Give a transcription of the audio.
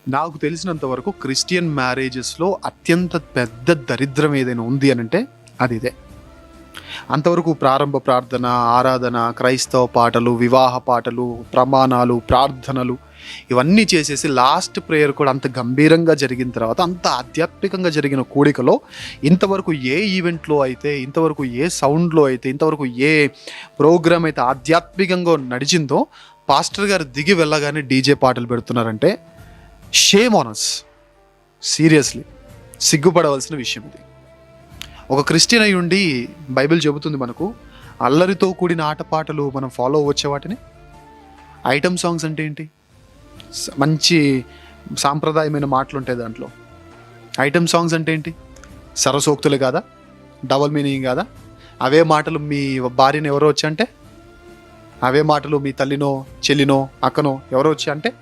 నాకు తెలిసినంత వరకు క్రిస్టియన్ మ్యారేజెస్లో అత్యంత పెద్ద దరిద్రం ఏదైనా ఉంది అని అంటే అది ఇదే. అంతవరకు ప్రారంభ ప్రార్థన, ఆరాధన, క్రైస్తవ పాటలు, వివాహ పాటలు, ప్రమాణాలు, ప్రార్థనలు ఇవన్నీ చేసేసి లాస్ట్ ప్రేయర్ కూడా అంత గంభీరంగా జరిగిన తర్వాత, అంత ఆధ్యాత్మికంగా జరిగిన కూడికలో ఇంతవరకు ఏ ఈవెంట్లో అయితే, ఇంతవరకు ఏ సౌండ్లో అయితే, ఇంతవరకు ఏ ప్రోగ్రామ్ అయితే ఆధ్యాత్మికంగా నడిచిందో, పాస్టర్ గారు దిగి వెళ్ళగానే డీజే పాటలు పెడుతున్నారంటే షేమ్ ఆన్ us. సీరియస్లీ సిగ్గుపడవలసిన విషయం ఇది. ఒక క్రిస్టియన్ అయి ఉండి బైబిల్ చెబుతుంది మనకు, అల్లరితో కూడిన ఆటపాటలు మనం ఫాలో అవ్వచ్చే వాటిని. ఐటమ్ సాంగ్స్ అంటే ఏంటి? మంచి సాంప్రదాయమైన మాటలు ఉంటాయి దాంట్లో. ఐటమ్ సాంగ్స్ అంటే ఏంటి? సరసోక్తులు కాదా? డబల్ మీనింగ్ కాదా? అవే మాటలు మీ భార్యను ఎవరో వచ్చి అంటే, అవే మాటలు మీ తల్లినో చెల్లినో అక్కనో ఎవరో వచ్చి అంటే